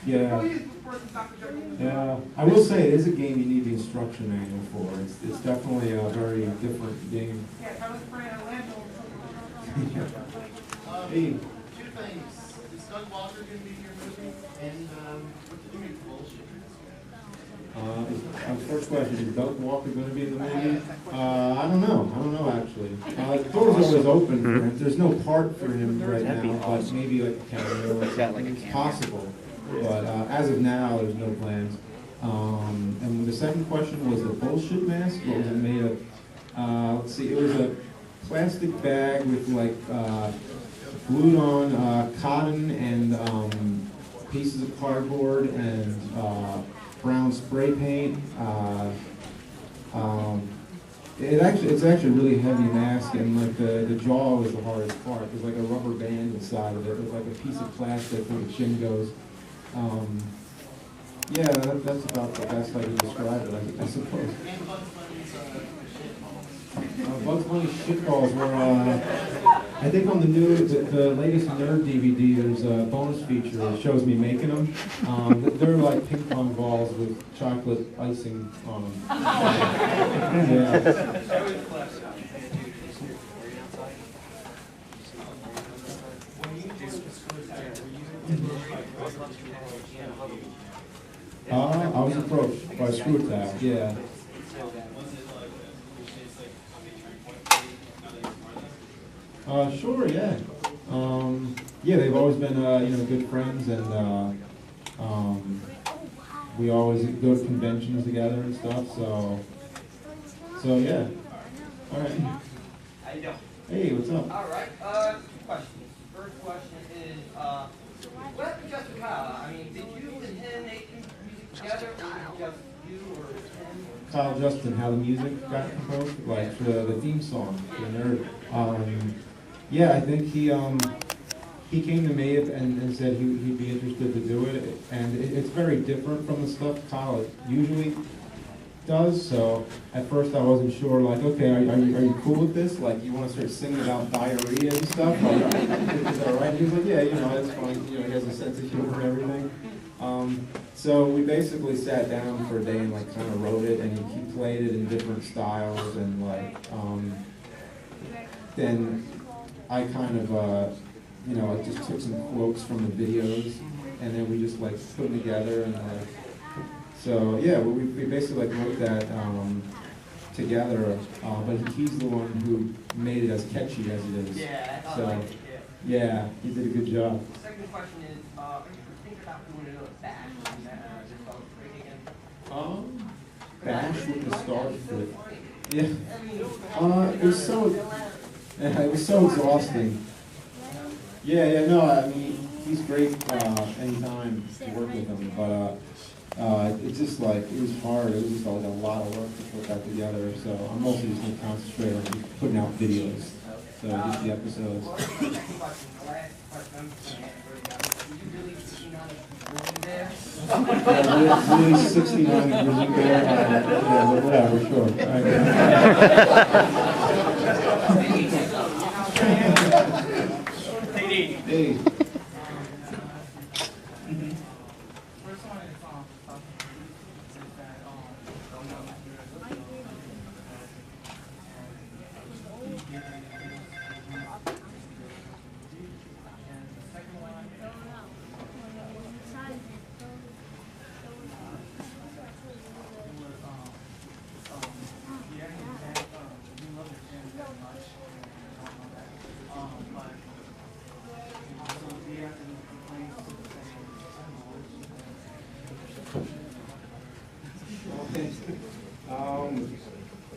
Yeah. Yeah. I will say it is a game you need the instruction manual for. It's definitely a very different game. Hey. Two things. Is Doug Walker going to be in your movie? And what did you make the bullshit? First question, is Doug Walker going to be in the movie? I don't know actually. The door's always open for him. There's no part for him right now, but maybe like a cameo or something. It's possible. But as of now, there's no plans. And the second question was the bullshit mask. What was it made of? Let's see, it was a plastic bag with like glued on cotton and pieces of cardboard and brown spray paint. It's actually a really heavy mask, and like the jaw was the hardest part. There's like a rubber band inside of it with like a piece of plastic where the chin goes. Yeah, that's about the best I can describe it, I suppose. Bugs Bunny shitballs were, I think on the latest Nerd DVD, there's a bonus feature that shows me making them. They're like ping pong balls with chocolate icing on them. Yeah. I was approached by a screw attack, yeah. Sure, yeah. Yeah, they've always been, good friends, and we always go to conventions together and stuff, so yeah. All right. How you doing? Hey, what's up? All right, two questions. First question is, what happened to Justin Kyle? I mean, did you and him make music together, or just you or him? Kyle Justin, how the music got composed, like the theme song, the Nerd. Yeah, I think he came to me and said he'd be interested to do it, and it's very different from the stuff Kyle usually does. So at first I wasn't sure, like, okay, are you cool with this? Like, you want to start singing about diarrhea and stuff? Like, is that right? He was like, yeah, that's fine. He has a sense of humor and everything. So we basically sat down for a day and like kind of wrote it, and he played it in different styles, and like then I kind of I just took some quotes from the videos, and then we just like put them together, and like, so yeah, we basically like wrote that together, but he's the one who made it as catchy as it is. Yeah, I so like it, yeah, he did a good job. Second question is, are you thinking about doing another bash on that, Bash with the Star Flip. Yeah. It was so exhausting. Yeah, no, I mean, he's great anytime to work with him, but it's just like, it was hard. It was just like a lot of work to put that together, so I'm mostly just going to concentrate on just putting out videos, so just the episodes. Really 69 grizzly bear, yeah, whatever, sure. All right. Hey.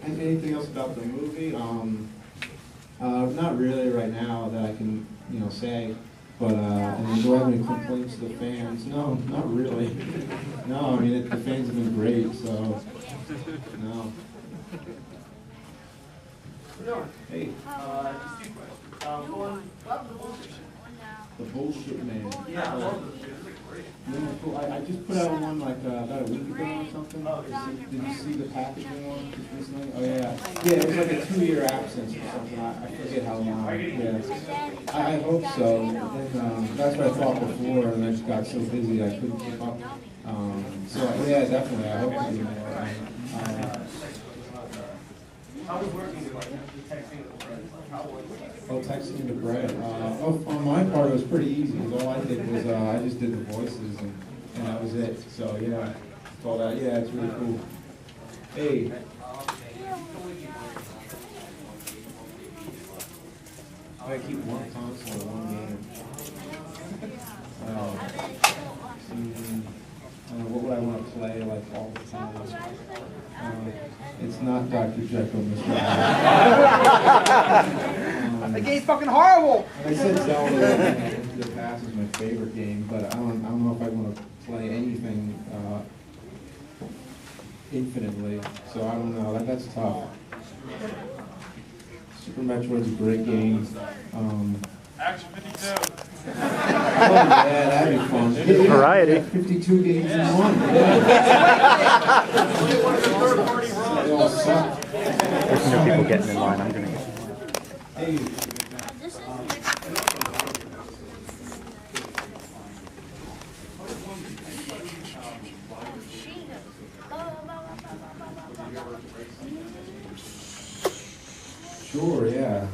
Anything else about the movie? Not really right now that I can, say. But and do I have any complaints to the fans? No, not really. No, I mean the fans have been great, so no. Hey. The bullshit man. Yeah, I love this shit. It's great. Yeah. cool. I just put out one like about a week ago or something. Did you see the packaging one just recently? Oh yeah. Yeah, it was like a 2-year absence or something. I forget how long. Yeah. I hope so. And, that's what I thought before, and I just got so busy I couldn't keep up. So yeah, definitely. I hope to do more. I was working with texting the friends. How was it? Oh, texting the bread. On my part, it was pretty easy. All I did was I just did the voices, and that was it. So yeah, it's all that. Yeah, it's really cool. Hey. I keep one console, one game. What would I want to play like all the time? It's not Dr. Jekyll, Mr. Hyde. That game's fucking horrible! I said Zelda in the past is my favorite game, but I don't know if I want to play anything infinitely. So I don't know. That's tough. Super Metroid's a great game. Action 52. Oh, yeah, that'd be fun. Variety. 52 games in one. They all suck. There's no people getting in line. I'm gonna get. Hey. Sure, yeah.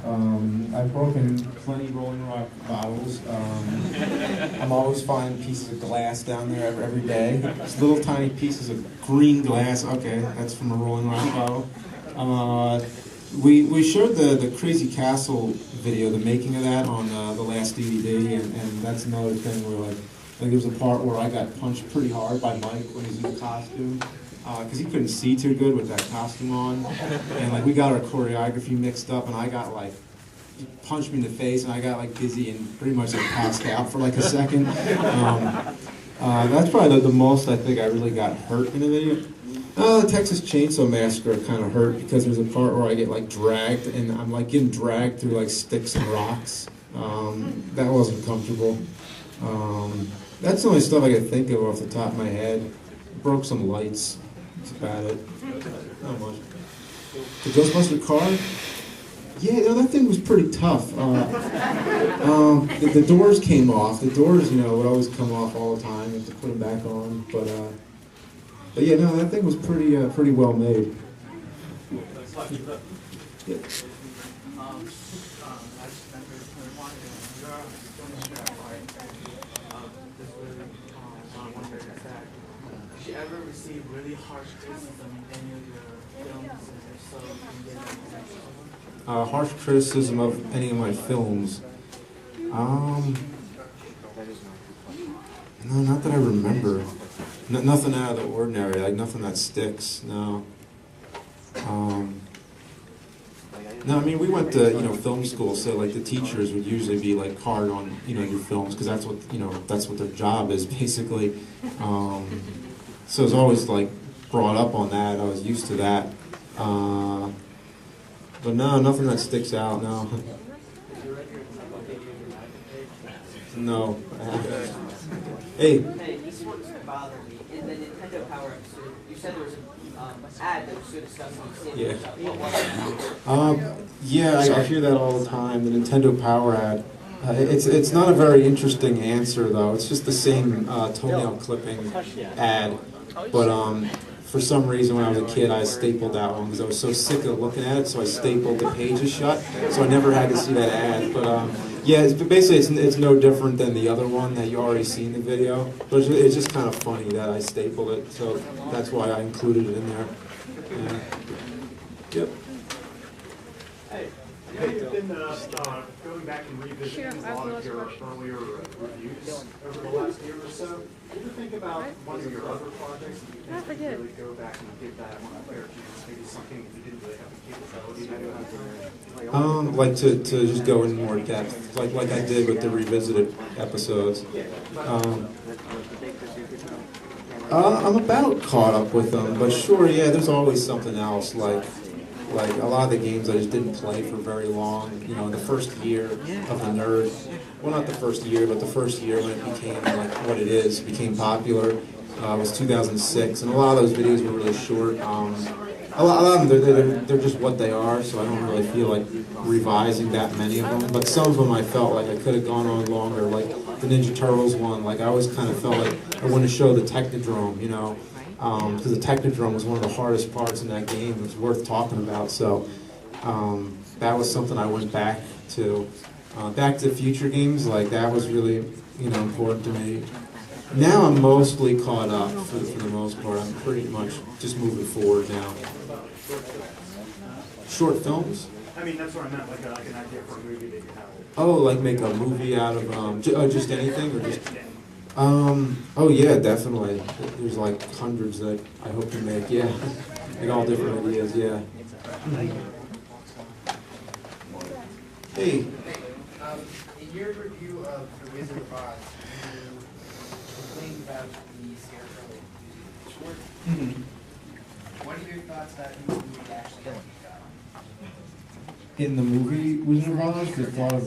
I've broken plenty Rolling Rock bottles. I'm always finding pieces of glass down there every day. Just little tiny pieces of green glass. Okay, that's from a Rolling Rock bottle. We showed the Crazy Castle video, the making of that, on the last DVD, and that's another thing where like there was a part where I got punched pretty hard by Mike when he's in the costume. Because he couldn't see too good with that costume on, and like we got our choreography mixed up, and I got like, he punched me in the face, and I got like dizzy and pretty much like passed out for like a second. That's probably the most I think I really got hurt in the video. The Texas Chainsaw Massacre kind of hurt because there's a part where I get like dragged, and I'm like getting dragged through like sticks and rocks. That wasn't comfortable. That's the only stuff I can think of off the top of my head. Broke some lights. That's about it. Not much. The Ghostbuster car? Yeah, that thing was pretty tough. The doors came off. The doors, would always come off all the time. You have to put them back on. But yeah, no, that thing was pretty well made. Yeah. Did you ever receive really harsh criticism in any of your films, and if so, can you get an example? Harsh criticism of any of my films. No, not that I remember. Nothing out of the ordinary, like nothing that sticks, no. No, I mean, we went to, film school, so like the teachers would usually be like hard on, your films, because that's what, that's what their job is, basically. So it's always like brought up on that. I was used to that. But no, nothing that sticks out, no. No. Hey. Hey, this one's bothering me. In the Nintendo Power episode, you said there was an ad that was so disgusting. Yeah. What was it? Yeah, I hear that all the time, the Nintendo Power ad. It's not a very interesting answer, though. It's just the same toenail clipping ad. But for some reason, when I was a kid, I stapled that one because I was so sick of looking at it, so I stapled the pages shut, so I never had to see that ad. But yeah, basically it's no different than the other one that you already seen in the video. But it's just kind of funny that I stapled it, so that's why I included it in there. Yeah. Yep. Hey, you've been going back and revisiting a lot of your earlier reviews over the last year or so. Did you think about one of your other projects that you can really go back and give that one a fair chance? Maybe something that you didn't really have the capability to do? Like to just go in more depth, like I did with the revisited episodes. I'm about caught up with them, but sure, yeah, there's always something else, like a lot of the games I just didn't play for very long, the first year of the Nerd. Well, not the first year, but the first year when it became like what it is, became popular, was 2006, and a lot of those videos were really short. A lot of them, they're just what they are, so I don't really feel like revising that many of them. But some of them I felt like I could have gone on longer, like the Ninja Turtles one. Like I always kind of felt like I want to show the Technodrome, you know, because the Technodrome was one of the hardest parts in that game. It was worth talking about. So that was something I went back to. Back to Future games, like that was really, you know, important to me. Now I'm mostly caught up for the most part. I'm pretty much just moving forward now. Short films? I mean, that's what I meant, like an idea for a movie that you have. Oh, like make a movie out of just anything, or just oh yeah, definitely. There's like hundreds that I hope to make. Yeah, like all different ideas. Yeah. Hey. In your review of The Wizard of Oz, you complained about the Scarecrow using short. What are your thoughts about the movie actually got? In the movie Wizard of Oz, the thought of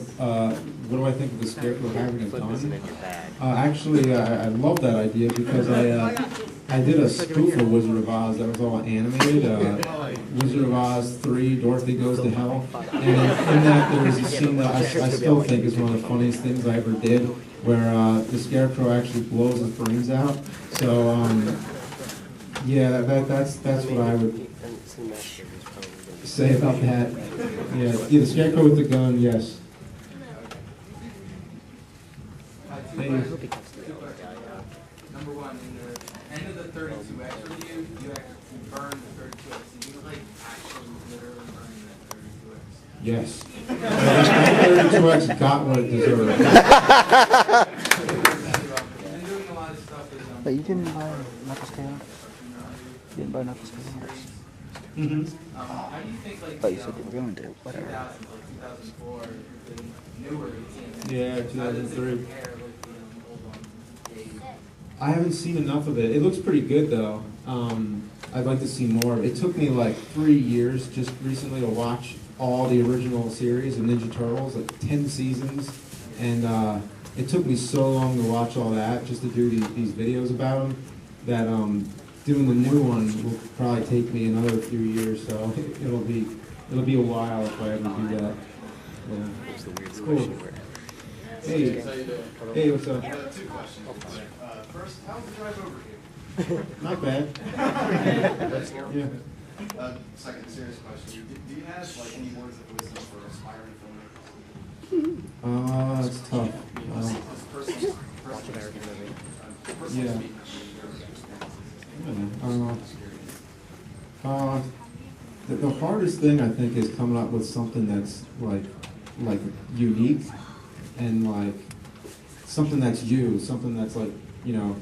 what do I think of the Scarecrow having a gun? Actually, I love that idea because I did a spoof of Wizard of Oz that was all animated. Wizard of Oz 3, Dorothy Goes to Hell. And in that there was a scene that I still think is one of the funniest things I ever did, where the Scarecrow actually blows his brains out. So yeah, that's what I would say about that. Yeah, the Scarecrow with the gun, yes. Hey. Number one, in the end of the 32X review, you actually burned the 32X. Did you like actually literally burn that 32X? Yes. That 32X got what it deserved. Been doing a lot of stuff with But you didn't buy Knuckles scale? You didn't buy Knuckles scale? how do you think like But you said you were going to. 2000, Whatever. like 2004, the newer routine? Yeah, 2003. I haven't seen enough of it. It looks pretty good though. I'd like to see more. It took me like 3 years just recently to watch all the original series of Ninja Turtles, like 10 seasons, and it took me so long to watch all that just to do these videos about them that doing the new one will probably take me another few years. So it'll be a while if I ever do that. Yeah. Cool. Hey, hey, what's up? Two questions. First, how's the drive over here? Not bad. Yeah. Second, serious question. Do you have like any words of wisdom for aspiring filmmakers? It's tough. Yeah. The hardest thing I think is coming up with something that's like unique and like something that's you, something that's like, you know,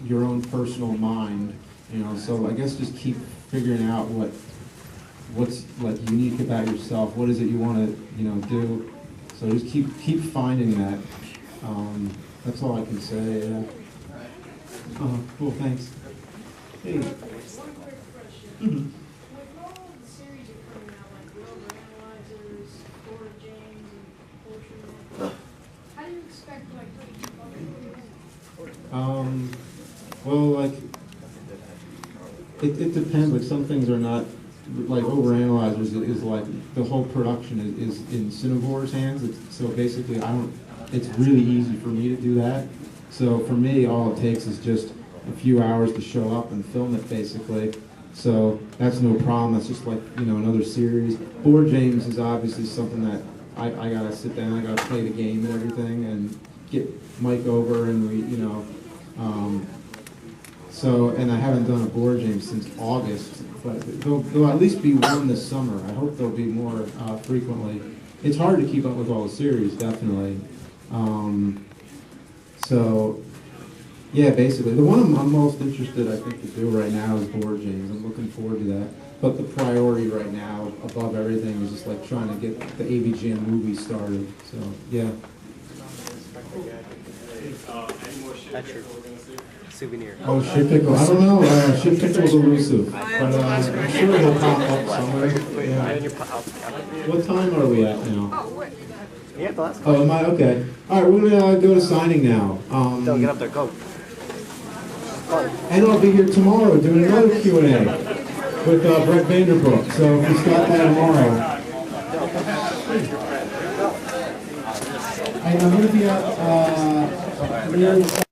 your own personal mind, you know. So I guess just keep figuring out what's like unique about yourself. What is it you want to, you know, do? So just keep finding that. That's all I can say. Yeah. Cool. Thanks. Hey. One quick question. With all the series that are coming out, like Rolfe Analyzers, Ford James, and Potion, how do you expect like to keep up with those? Well, like it depends. Like some things are not like overanalyzers is like the whole production is in Cinevore's hands. So basically, it's really easy for me to do that. So for me, all it takes is just a few hours to show up and film it, basically. So that's no problem. That's just like, you know, another series. Board James is obviously something that I gotta sit down, I gotta play the game and everything, and get Mike over, and we, you know. So, and I haven't done a board game since August, but there'll at least be one this summer. I hope there'll be more frequently. It's hard to keep up with all the series, definitely. So, yeah, basically. The one I'm most interested, I think, to do right now is board games. I'm looking forward to that. But the priority right now, above everything, is just like trying to get the AVGN movie started. So, yeah. Souvenir. Oh, shit pickle. I don't know. Shit pickle's elusive. But I'm sure it'll pop up somewhere. Yeah. What time are we at now? Yeah, the last Oh, am I? Okay. All right, we're gonna go to signing now. Don't get up there, go. And I'll be here tomorrow doing another Q&A with Brett Vanderbrook. So if you stop by tomorrow. And I'm gonna be at